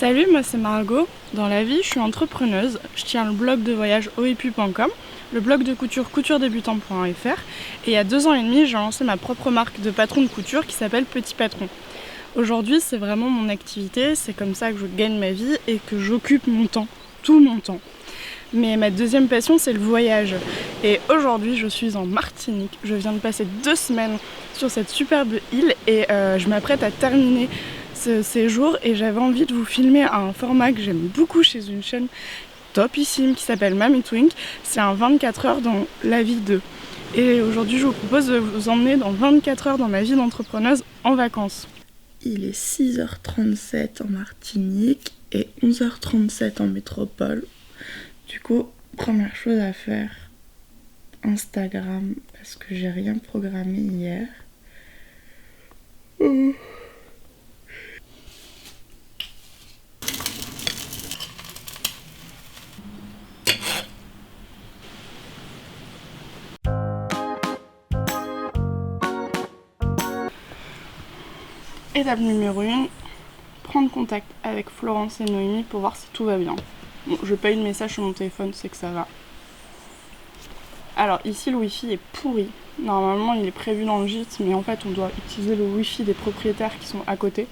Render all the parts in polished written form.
Salut, moi c'est Margot. Dans la vie, je suis entrepreneuse. Je tiens le blog de voyage oepu.com, le blog de couture couturedebutant.fr et il y a 2 ans et demi, j'ai lancé ma propre marque de patron de couture qui s'appelle Petit Patron. Aujourd'hui, c'est vraiment mon activité, c'est comme ça que je gagne ma vie et que j'occupe mon temps, tout mon temps. Mais ma deuxième passion, c'est le voyage. Et aujourd'hui, je suis en Martinique. Je viens de passer 2 semaines sur cette superbe île et je m'apprête à terminer ce séjour et j'avais envie de vous filmer un format que j'aime beaucoup chez une chaîne topissime qui s'appelle Mamie Twink. C'est un 24 heures dans la vie d'eux. Et aujourd'hui, je vous propose de vous emmener dans 24 heures dans ma vie d'entrepreneuse en vacances. Il est 6h37 en Martinique et 11h37 en métropole. Du coup, première chose à faire, Instagram, parce que j'ai rien programmé hier. Étape numéro 1, prendre contact avec Florence et Noémie pour voir si tout va bien. Bon, je n'ai pas eu de message sur mon téléphone, c'est que ça va. Alors ici le wifi est pourri. Normalement il est prévu dans le gîte, mais en fait on doit utiliser le wifi des propriétaires qui sont à côté.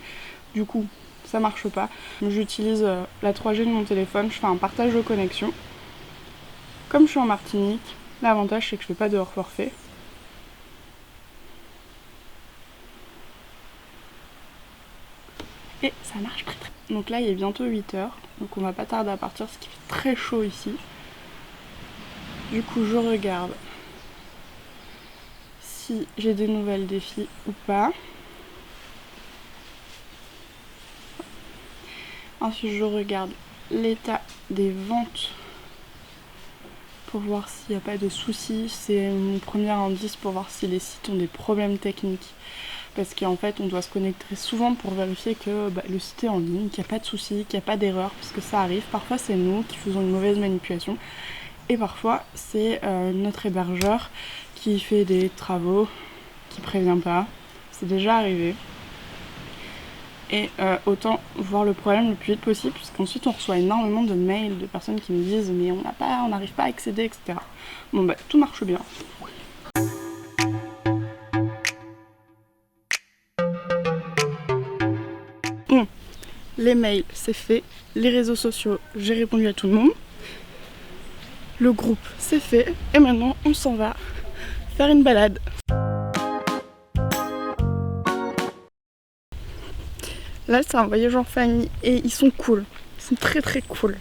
Du coup ça marche pas. J'utilise la 3G de mon téléphone, je fais un partage de connexion. Comme je suis en Martinique, l'avantage c'est que je fais pas de hors forfait. Et ça marche très très bien. Donc là il est bientôt 8h, donc on va pas tarder à partir parce qu'il fait très chaud ici. Du coup je regarde si j'ai des nouvelles des filles ou pas. Ensuite je regarde l'état des ventes pour voir s'il n'y a pas de soucis. C'est mon premier indice pour voir si les sites ont des problèmes techniques. Parce qu'en fait on doit se connecter souvent pour vérifier que le site est en ligne, qu'il n'y a pas de soucis, qu'il n'y a pas d'erreur, parce que ça arrive. Parfois c'est nous qui faisons une mauvaise manipulation et parfois c'est notre hébergeur qui fait des travaux, qui prévient pas. C'est déjà arrivé. Et autant voir le problème le plus vite possible, puisqu'ensuite on reçoit énormément de mails de personnes qui nous disent mais on n'arrive pas à accéder, etc. Bon tout marche bien. Les mails, c'est fait. Les réseaux sociaux, j'ai répondu à tout le monde. Le groupe, c'est fait. Et maintenant, on s'en va faire une balade. Là, c'est un voyage en famille et ils sont cool. Ils sont très très cool.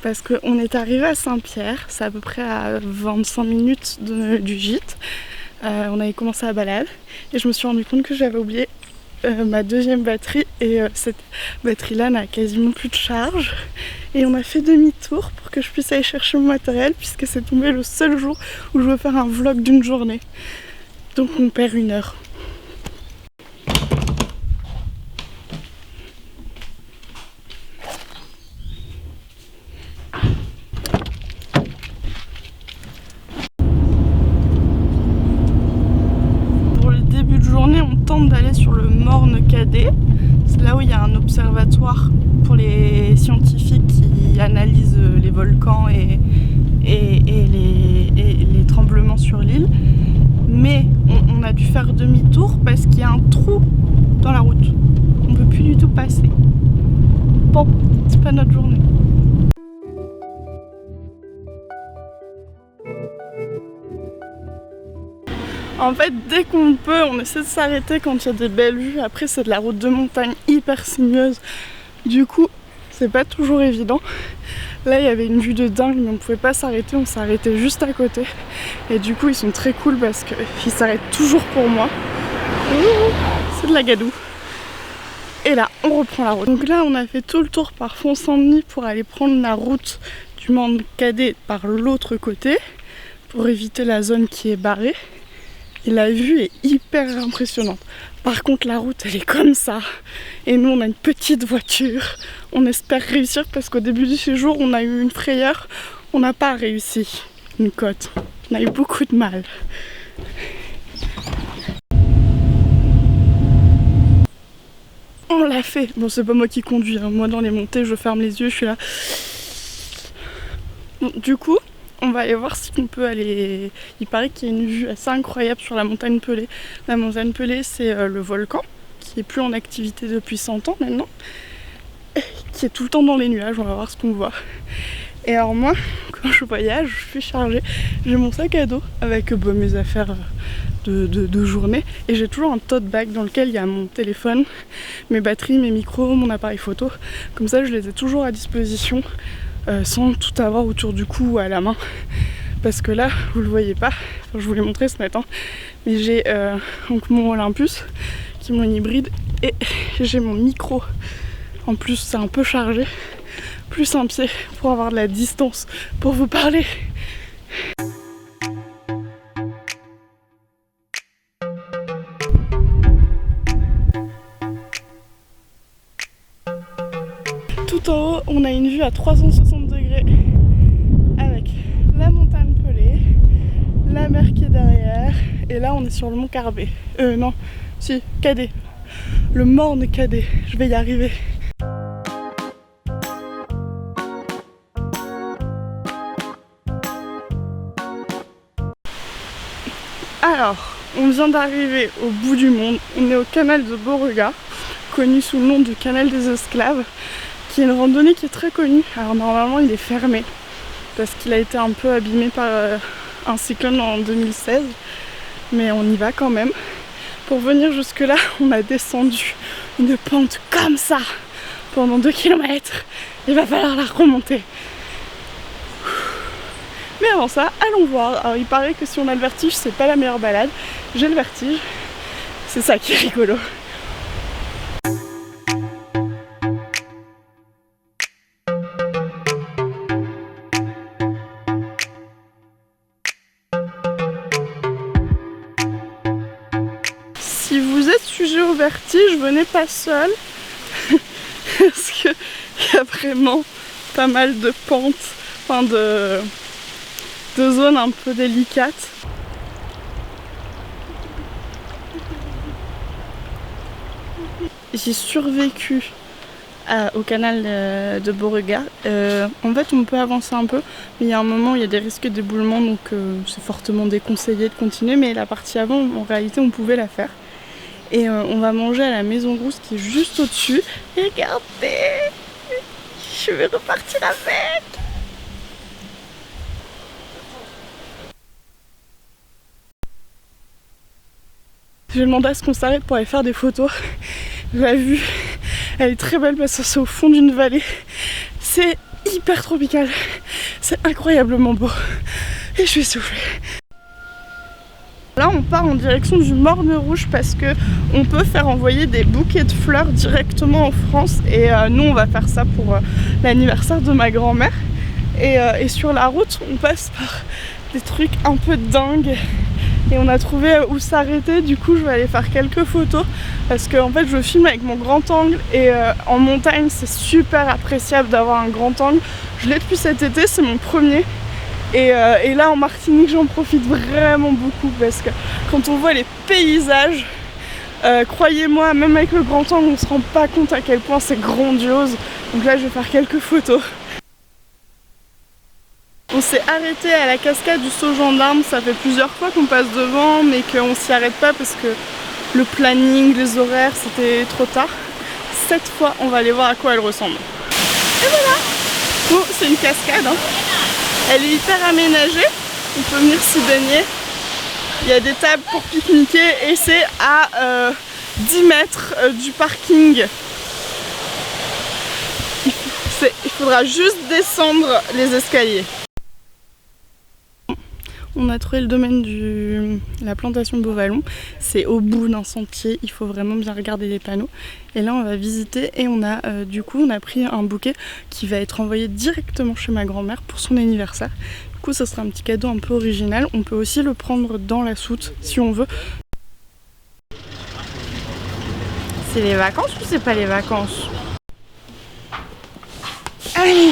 Parce qu'on est arrivé à Saint-Pierre, c'est à peu près à 25 minutes du gîte. On avait commencé la balade et je me suis rendu compte que j'avais oublié ma deuxième batterie et cette batterie là n'a quasiment plus de charge et on a fait demi-tour pour que je puisse aller chercher mon matériel puisque c'est tombé le seul jour où je veux faire un vlog d'une journée, donc on perd 1 heure. On tente d'aller sur le Morne Cadet, c'est là où il y a un observatoire pour les scientifiques qui analysent les volcans et les tremblements sur l'île. Mais on a dû faire demi-tour parce qu'il y a un trou dans la route. On ne peut plus du tout passer. Bon, c'est pas notre journée. En fait, dès qu'on peut, on essaie de s'arrêter quand il y a des belles vues. Après, c'est de la route de montagne hyper sinueuse. Du coup, c'est pas toujours évident. Là, il y avait une vue de dingue, mais on pouvait pas s'arrêter. On s'est arrêté juste à côté. Et du coup, ils sont très cool parce qu'ils s'arrêtent toujours pour moi. C'est de la gadoue. Et là, on reprend la route. Donc là, on a fait tout le tour par Font-Saint-Denis pour aller prendre la route du Morne Cadet par l'autre côté pour éviter la zone qui est barrée. Et la vue est hyper impressionnante. Par contre la route elle est comme ça. Et nous on a une petite voiture. On espère réussir parce qu'au début du séjour on a eu une frayeur. On n'a pas réussi une côte. On a eu beaucoup de mal. on l'a fait. Bon, c'est pas moi qui conduis, hein. Moi dans les montées je ferme les yeux, je suis là. Bon, du coup on va aller voir si on peut aller. Il paraît qu'il y a une vue assez incroyable sur la montagne Pelée. La montagne Pelée, c'est le volcan qui est plus en activité depuis 100 ans maintenant, qui est tout le temps dans les nuages. On va voir ce qu'on voit. Et alors moi, quand je voyage, je suis chargée. J'ai mon sac à dos avec mes affaires de journée, et j'ai toujours un tote bag dans lequel il y a mon téléphone, mes batteries, mes micros, mon appareil photo. Comme ça je les ai toujours à disposition, sans tout avoir autour du cou ou à la main, parce que là vous le voyez pas, enfin, je vous l'ai montré ce matin, mais j'ai donc mon Olympus qui est mon hybride, et j'ai mon micro en plus, c'est un peu chargé, plus un pied pour avoir de la distance pour vous parler. Tout en haut, on a une vue à 360 degrés avec la montagne Pelée, la mer qui est derrière, et là on est sur le mont Carbet. Non, si, Cadet. Le morne Cadet, je vais y arriver. Alors, on vient d'arriver au bout du monde, on est au canal de Beauregard, connu sous le nom du canal des esclaves, qui est une randonnée qui est très connue. Alors normalement il est fermé, parce qu'il a été un peu abîmé par un cyclone en 2016, mais on y va quand même. Pour venir jusque là, on a descendu une pente comme ça pendant 2 km, il va falloir la remonter. Mais avant ça, allons voir. Alors il paraît que si on a le vertige, c'est pas la meilleure balade. J'ai le vertige, c'est ça qui est rigolo. Si vous êtes sujet au vertige, venez pas seul, parce qu'il y a vraiment pas mal de pentes, enfin de zones un peu délicates. J'ai survécu au canal de Beauregard. En fait on peut avancer un peu, mais il y a un moment où il y a des risques d'éboulement, donc c'est fortement déconseillé de continuer, mais la partie avant en réalité on pouvait la faire. Et on va manger à la Maison Rousse qui est juste au-dessus. Et regardez, je vais repartir avec. J'ai demandé à ce qu'on s'arrête pour aller faire des photos. La vue, elle est très belle parce que c'est au fond d'une vallée. C'est hyper tropical. C'est incroyablement beau. Et je suis essoufflée. Là on part en direction du Morne Rouge parce que on peut faire envoyer des bouquets de fleurs directement en France, et nous on va faire ça pour l'anniversaire de ma grand-mère, et sur la route on passe par des trucs un peu dingues et on a trouvé où s'arrêter. Du coup je vais aller faire quelques photos parce que en fait je filme avec mon grand angle, et en montagne c'est super appréciable d'avoir un grand angle. Je l'ai depuis cet été, c'est mon premier. Et là en Martinique j'en profite vraiment beaucoup parce que quand on voit les paysages, croyez-moi, même avec le grand angle on se rend pas compte à quel point c'est grandiose. Donc là je vais faire quelques photos. On s'est arrêté à la cascade du Saut Gendarme, ça fait plusieurs fois qu'on passe devant mais qu'on s'y arrête pas parce que le planning, les horaires, c'était trop tard. Cette fois on va aller voir à quoi elle ressemble. Et voilà. Bon, c'est une cascade hein. Elle est hyper aménagée, on peut venir s'y baigner. Il y a des tables pour pique-niquer et c'est à 10 mètres du parking. Il faudra juste descendre les escaliers. On a trouvé le domaine de la plantation Beauvallon. C'est au bout d'un sentier, il faut vraiment bien regarder les panneaux. Et là on va visiter, et on a du coup on a pris un bouquet qui va être envoyé directement chez ma grand-mère pour son anniversaire. Du coup ça sera un petit cadeau un peu original. On peut aussi le prendre dans la soute si on veut. C'est les vacances ou c'est pas les vacances? Allez.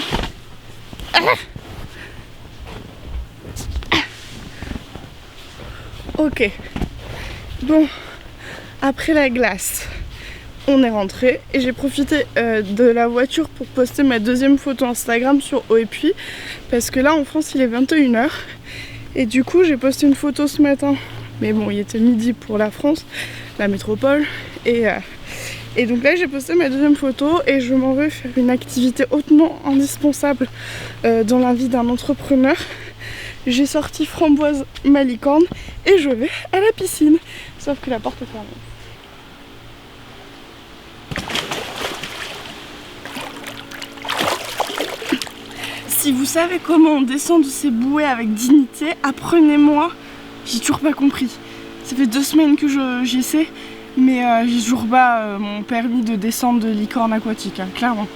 Ok, bon, après la glace, on est rentré et j'ai profité de la voiture pour poster ma deuxième photo Instagram sur Haut et Puy parce que là en France il est 21h et du coup j'ai posté une photo ce matin, mais bon il était midi pour la France, la métropole, et donc là j'ai posté ma deuxième photo et je m'en vais faire une activité hautement indispensable dans la vie d'un entrepreneur. J'ai sorti Framboise ma licorne et je vais à la piscine, sauf que la porte est fermée. Si vous savez comment on descend de ces bouées avec dignité, apprenez-moi. J'ai toujours pas compris. Ça fait 2 semaines que j'essaie, mais j'ai toujours pas mon permis de descendre de licorne aquatique, hein, clairement.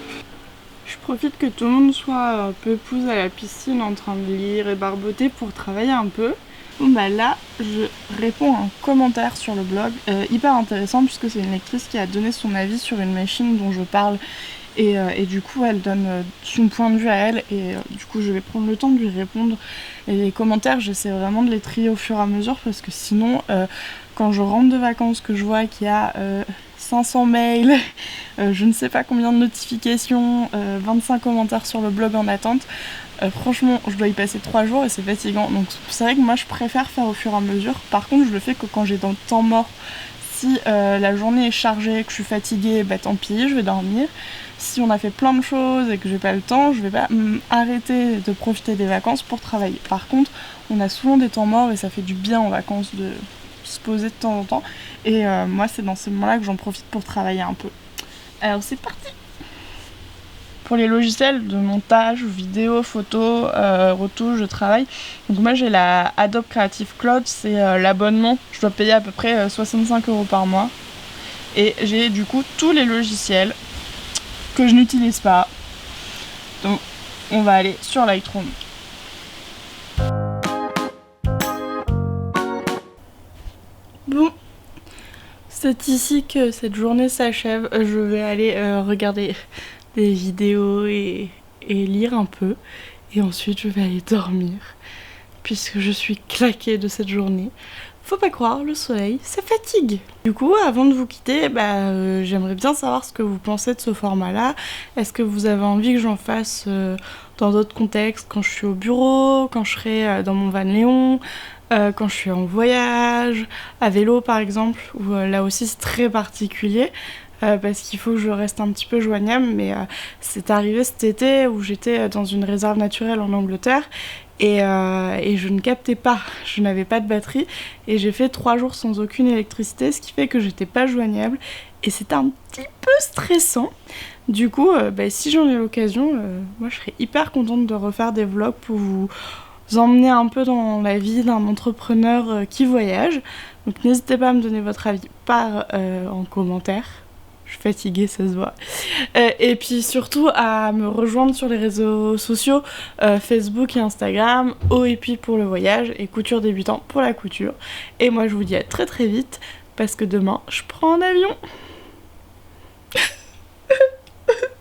Je profite que tout le monde soit peupouse à la piscine en train de lire et barboter pour travailler un peu. Bon bah là, je réponds à un commentaire sur le blog, hyper intéressant puisque c'est une lectrice qui a donné son avis sur une machine dont je parle. Et du coup elle donne son point de vue à elle et du coup je vais prendre le temps de lui répondre. Et les commentaires j'essaie vraiment de les trier au fur et à mesure parce que sinon quand je rentre de vacances que je vois qu'il y a 500 mails, je ne sais pas combien de notifications, 25 commentaires sur le blog en attente, franchement je dois y passer 3 jours et c'est fatigant. Donc c'est vrai que moi je préfère faire au fur et à mesure. Par contre je le fais que quand j'ai dans le temps mort. Si la journée est chargée, que je suis fatiguée, bah tant pis, je vais dormir. Si on a fait plein de choses et que j'ai pas le temps, je vais pas arrêter de profiter des vacances pour travailler. Par contre, on a souvent des temps morts et ça fait du bien en vacances de se poser de temps en temps. Et moi, c'est dans ces moments-là que j'en profite pour travailler un peu. Alors c'est parti! Pour les logiciels de montage, vidéo, photo, retouche, je travaille. Donc moi j'ai la Adobe Creative Cloud, c'est l'abonnement. Je dois payer à peu près 65 € par mois. Et j'ai du coup tous les logiciels que je n'utilise pas. Donc on va aller sur Lightroom. Bon, c'est ici que cette journée s'achève. Je vais aller regarder des vidéos et lire un peu. Et ensuite je vais aller dormir puisque je suis claquée de cette journée. Faut pas croire, le soleil, ça fatigue. Du coup, avant de vous quitter, j'aimerais bien savoir ce que vous pensez de ce format-là. Est-ce que vous avez envie que j'en fasse dans d'autres contextes, quand je suis au bureau, quand je serai dans mon van Léon, quand je suis en voyage, à vélo par exemple, où là aussi c'est très particulier. Parce qu'il faut que je reste un petit peu joignable, mais c'est arrivé cet été où j'étais dans une réserve naturelle en Angleterre et je ne captais pas, je n'avais pas de batterie et j'ai fait 3 jours sans aucune électricité, ce qui fait que j'étais pas joignable et c'était un petit peu stressant. Du coup, si j'en ai l'occasion, moi je serais hyper contente de refaire des vlogs pour vous emmener un peu dans la vie d'un entrepreneur qui voyage. Donc n'hésitez pas à me donner votre avis en commentaire. Je suis fatiguée, ça se voit. Et puis surtout à me rejoindre sur les réseaux sociaux, Facebook et Instagram, Haut et Puy pour le voyage et Couture débutant pour la couture. Et moi je vous dis à très très vite parce que demain je prends un avion.